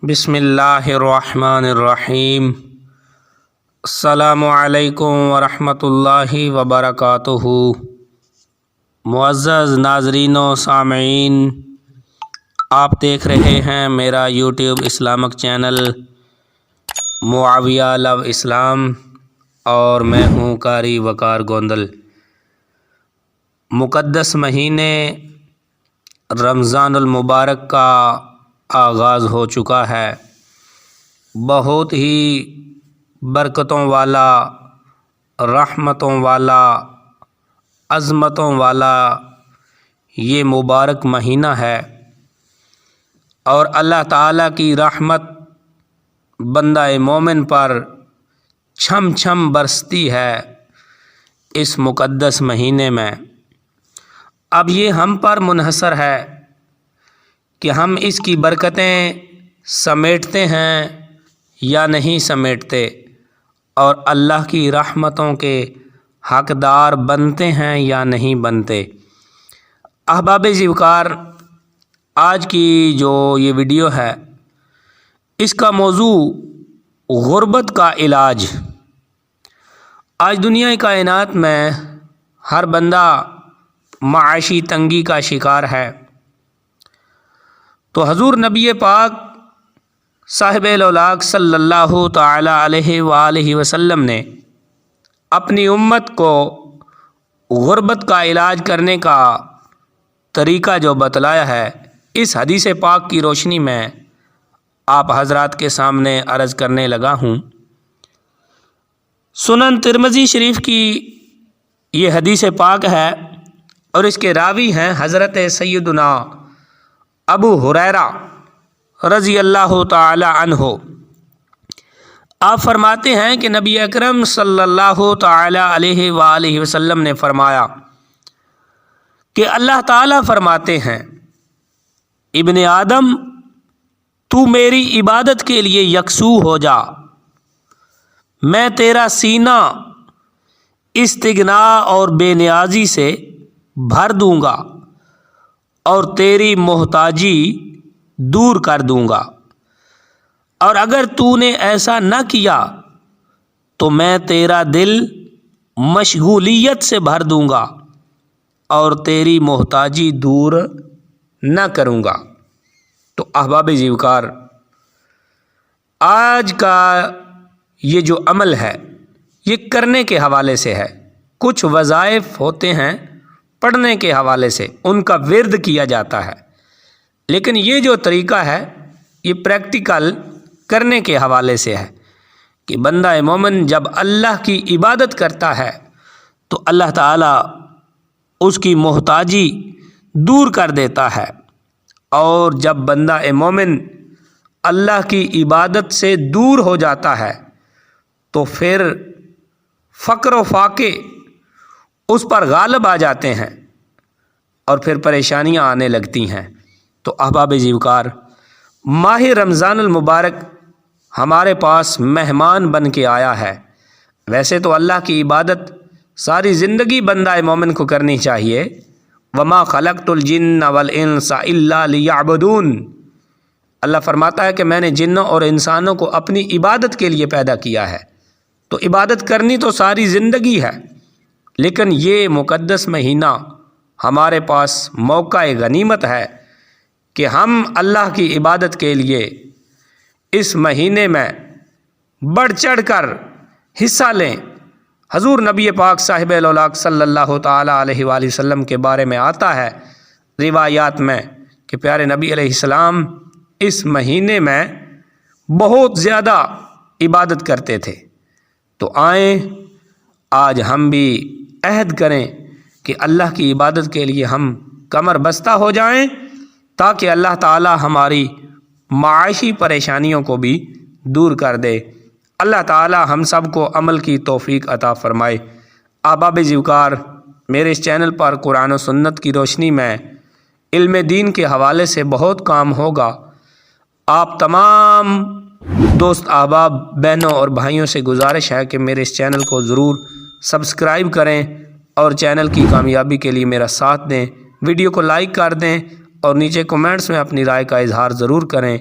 بسم اللہ الرحمن الرحیم۔ السلام علیکم ورحمۃ اللہ وبرکاتہ۔ معزز ناظرین و سامعین، آپ دیکھ رہے ہیں میرا یوٹیوب اسلامک چینل معاویہ لو اسلام، اور میں ہوں قاری وقار گوندل۔ مقدس مہینے رمضان المبارک کا آغاز ہو چکا ہے۔ بہت ہی برکتوں والا، رحمتوں والا، عظمتوں والا یہ مبارک مہینہ ہے، اور اللہ تعالیٰ کی رحمت بندہ مومن پر چھم چھم برستی ہے اس مقدس مہینے میں۔ اب یہ ہم پر منحصر ہے کہ ہم اس کی برکتیں سمیٹتے ہیں یا نہیں سمیٹتے، اور اللہ کی رحمتوں کے حقدار بنتے ہیں یا نہیں بنتے۔ احباب وقار، آج کی جو یہ ویڈیو ہے اس کا موضوع غربت کا علاج۔ آج دنیا کائنات میں ہر بندہ معاشی تنگی کا شکار ہے، تو حضور نبی پاک صاحب الاولاق صلی اللہ تعالی علیہ وآلہ وسلم نے اپنی امت کو غربت کا علاج کرنے کا طریقہ جو بتلایا ہے، اس حدیث پاک کی روشنی میں آپ حضرات کے سامنے عرض کرنے لگا ہوں۔ سنن ترمذی شریف کی یہ حدیث پاک ہے، اور اس کے راوی ہیں حضرت سیدنا ابو ہریرہ رضی اللہ تعالی عنہ۔ آپ فرماتے ہیں کہ نبی اکرم صلی اللہ تعالی علیہ وآلہ وسلم نے فرمایا کہ اللہ تعالیٰ فرماتے ہیں، ابن آدم تو میری عبادت کے لیے یکسو ہو جا، میں تیرا سینہ استغنا اور بے نیازی سے بھر دوں گا، اور تیری محتاجی دور کر دوں گا، اور اگر تو نے ایسا نہ کیا تو میں تیرا دل مشغولیت سے بھر دوں گا اور تیری محتاجی دور نہ کروں گا۔ تو احباب وقار، آج کا یہ جو عمل ہے یہ کرنے کے حوالے سے ہے۔ کچھ وظائف ہوتے ہیں پڑھنے کے حوالے سے، ان کا ورد کیا جاتا ہے، لیکن یہ جو طریقہ ہے یہ پریکٹیکل کرنے کے حوالے سے ہے کہ بندہ مومن جب اللہ کی عبادت کرتا ہے تو اللہ تعالیٰ اس کی محتاجی دور کر دیتا ہے، اور جب بندہ مومن اللہ کی عبادت سے دور ہو جاتا ہے تو پھر فقر و فاقے اس پر غالب آ جاتے ہیں، اور پھر پریشانیاں آنے لگتی ہیں۔ تو احباب وقار، ماہ رمضان المبارک ہمارے پاس مہمان بن کے آیا ہے۔ ویسے تو اللہ کی عبادت ساری زندگی بندہ مومن کو کرنی چاہیے۔ وما خلقت الجن والانس الا لیعبدون، اللہ فرماتا ہے کہ میں نے جنوں اور انسانوں کو اپنی عبادت کے لیے پیدا کیا ہے۔ تو عبادت کرنی تو ساری زندگی ہے، لیکن یہ مقدس مہینہ ہمارے پاس موقع غنیمت ہے کہ ہم اللہ کی عبادت کے لیے اس مہینے میں بڑھ چڑھ کر حصہ لیں۔ حضور نبی پاک صاحب الاولاق صلی اللہ تعالی علیہ وآلہ وسلم کے بارے میں آتا ہے روایات میں کہ پیارے نبی علیہ السلام اس مہینے میں بہت زیادہ عبادت کرتے تھے۔ تو آئیں آج ہم بھی عہد کریں کہ اللہ کی عبادت کے لیے ہم کمر بستہ ہو جائیں، تاکہ اللہ تعالی ہماری معاشی پریشانیوں کو بھی دور کر دے۔ اللہ تعالی ہم سب کو عمل کی توفیق عطا فرمائے۔ احباب وقار، میرے اس چینل پر قرآن و سنت کی روشنی میں علم دین کے حوالے سے بہت کام ہوگا۔ آپ تمام دوست احباب بہنوں اور بھائیوں سے گزارش ہے کہ میرے اس چینل کو ضرور سبسکرائب کریں، اور چینل کی کامیابی کے لیے میرا ساتھ دیں۔ ویڈیو کو لائک کر دیں، اور نیچے کمنٹس میں اپنی رائے کا اظہار ضرور کریں۔